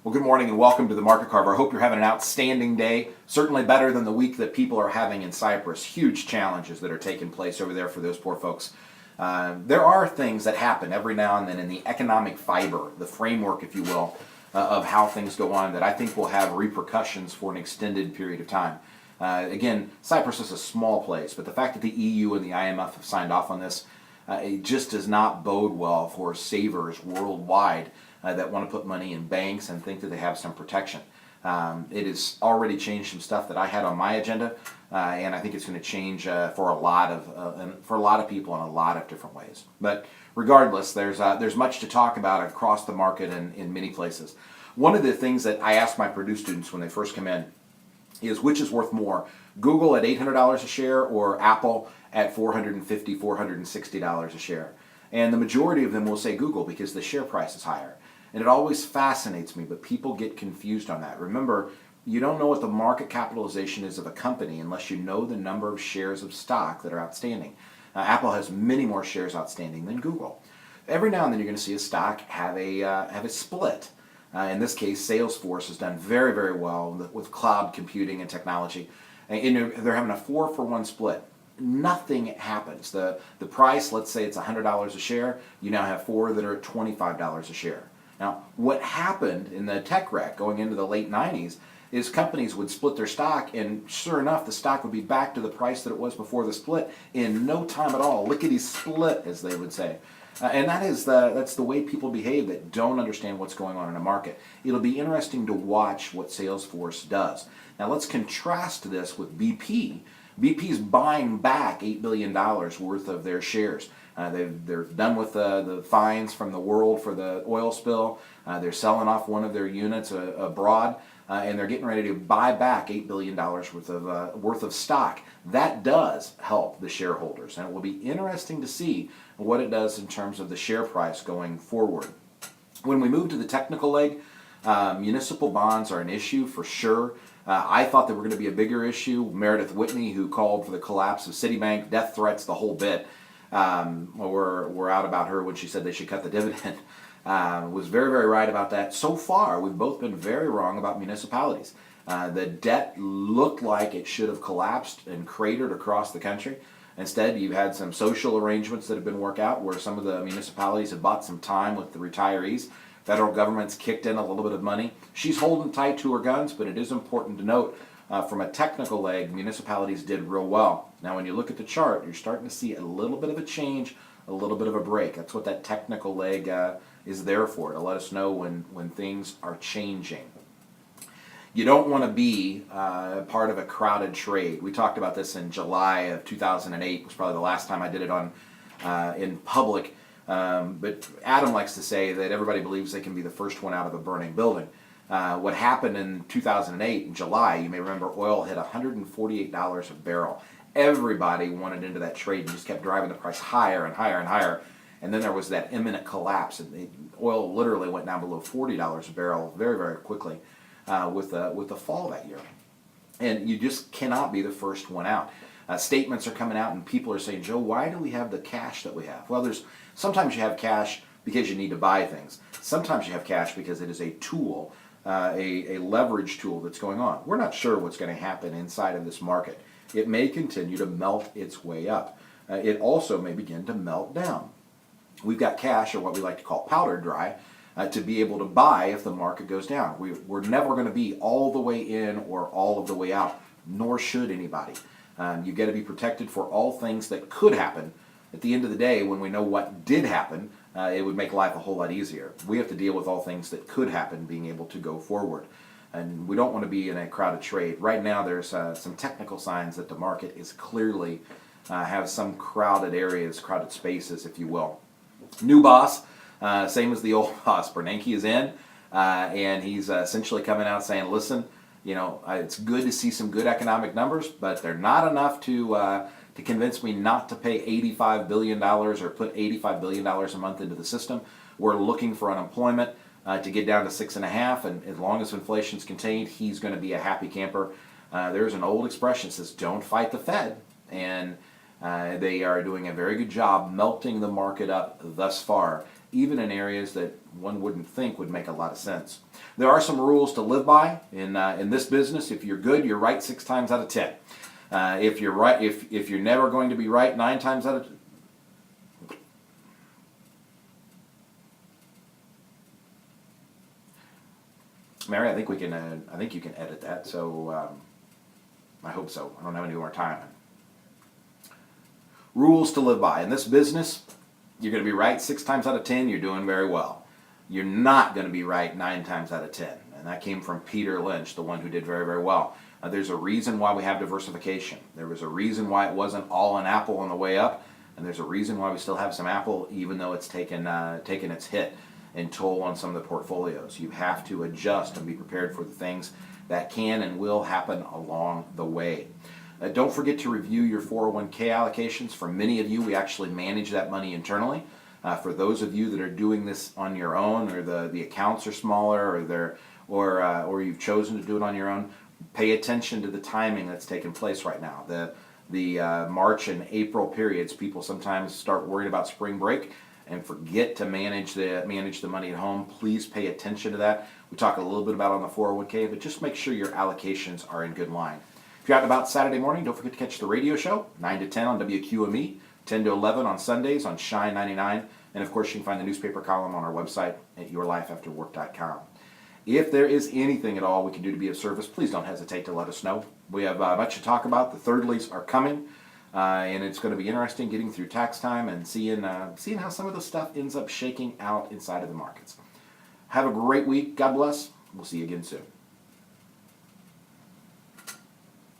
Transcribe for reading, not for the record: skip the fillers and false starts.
Well, good morning and welcome to the Market Carver. I hope you're having an outstanding day. Certainly better than the week that people are having in Cyprus. Huge challenges that are taking place over there for those poor folks. There are things that happen every now and then in the economic fiber, the framework, if you will, of how things go on that I think will have repercussions for an extended period of time. Again, Cyprus is a small place, but the fact that the EU and the IMF have signed off on this, it just does not bode well for savers worldwide that want to put money in banks and think that they have some protection. It has already changed some stuff that I had on my agenda, and I think it's going to change for a lot of people in a lot of different ways. But regardless, there's much to talk about across the market and in many places. One of the things that I ask my Purdue students when they first come in is which is worth more, Google at $800 a share or Apple at $450, $460 a share. And the majority of them will say Google because the share price is higher. And it always fascinates me, but people get confused on that. Remember, you don't know what the market capitalization is of a company unless you know the number of shares of stock that are outstanding. Apple has many more shares outstanding than Google. Every now and then you're going to see a stock have a split. In this case, Salesforce has done very, very well with cloud computing and technology. And they're having a 4-for-1 split. Nothing happens. The price, let's say it's $100 a share, you now have 4 that are at $25 a share. Now, what happened in the tech wreck going into the late 90s is companies would split their stock, and sure enough, the stock would be back to the price that it was before the split in no time at all. Lickety split, as they would say. And that's the way people behave that don't understand what's going on in a market. It'll be interesting to watch what Salesforce does. Now, let's contrast this with BP. BP's buying back $8 billion worth of their shares. They're done with the fines from the world for the oil spill. They're selling off one of their units abroad, and they're getting ready to buy back $8 billion worth of stock. That does help the shareholders, and it will be interesting to see what it does in terms of the share price going forward. When we move to the technical leg, municipal bonds are an issue for sure. I thought they were going to be a bigger issue. Meredith Whitney, who called for the collapse of Citibank, death threats, the whole bit, were out about her when she said they should cut the dividend. Was very, very right about that. So far, we've both been very wrong about municipalities. The debt looked like it should have collapsed and cratered across the country. Instead, you've had some social arrangements that have been worked out where some of the municipalities have bought some time with the retirees. Federal government's kicked in a little bit of money. She's holding tight to her guns, but it is important to note from a technical leg, municipalities did real well. Now, when you look at the chart, you're starting to see a little bit of a change, a little bit of a break. That's what that technical leg is there for, to let us know when things are changing. You don't want to be part of a crowded trade. We talked about this in July of 2008. It was probably the last time I did it in public. But Adam likes to say that everybody believes they can be the first one out of a burning building. What happened in 2008, in July, you may remember oil hit $148 a barrel. Everybody wanted into that trade and just kept driving the price higher and higher and higher. And then there was that imminent collapse, and oil literally went down below $40 a barrel very, very quickly with the fall that year. And you just cannot be the first one out. Statements are coming out, and people are saying, Joe, why do we have the cash that we have? Well, sometimes you have cash because you need to buy things. Sometimes you have cash because it is a tool, a leverage tool that's going on. We're not sure what's going to happen inside of this market. It may continue to melt its way up. It also may begin to melt down. We've got cash, or what we like to call powder dry, to be able to buy if the market goes down. We're never going to be all the way in or all of the way out, nor should anybody. You've got to be protected for all things that could happen. At the end of the day, when we know what did happen, it would make life a whole lot easier. We have to deal with all things that could happen, being able to go forward. And we don't want to be in a crowded trade. Right now, there's some technical signs that the market is clearly have some crowded areas, crowded spaces, if you will. New boss, same as the old boss. Bernanke is in, and he's essentially coming out saying, listen, it's good to see some good economic numbers, but they're not enough to convince me not to pay $85 billion or put $85 billion a month into the system. We're looking for unemployment to get down to 6.5%, and as long as inflation's contained, he's going to be a happy camper. There's an old expression that says, don't fight the Fed, and they are doing a very good job melting the market up thus far, even in areas that one wouldn't think would make a lot of sense. There are some rules to live by in this business. If you're good, you're right 6 times out of 10. If you're right, if you're never going to be right 9 times out of Mary, I think we can. I think you can edit that. So I hope so. I don't have any more time. Rules to live by in this business. You're going to be right 6 times out of 10. You're doing very well. You're not going to be right 9 times out of 10. And that came from Peter Lynch, the one who did very, very well. There's a reason why we have diversification. There was a reason why it wasn't all an Apple on the way up, and there's a reason why we still have some Apple, even though it's taken its hit and toll on some of the portfolios. You have to adjust and be prepared for the things that can and will happen along the way. Don't forget to review your 401k allocations. For many of you, we actually manage that money internally. For those of you that are doing this on your own, or the accounts are smaller, or you've chosen to do it on your own, pay attention to the timing that's taking place right now. The March and April periods, people sometimes start worrying about spring break and forget to manage the money at home. Please pay attention to that. We talk a little bit about it on the 401k, but just make sure your allocations are in good line. If you're out and about Saturday morning, don't forget to catch the radio show, 9 to 10 on WQME, 10 to 11 on Sundays on Shine 99, and of course you can find the newspaper column on our website at yourlifeafterwork.com. If there is anything at all we can do to be of service, please don't hesitate to let us know. We have much to talk about. The Thirdleys are coming, and it's going to be interesting getting through tax time and seeing how some of the stuff ends up shaking out inside of the markets. Have a great week. God bless. We'll see you again soon.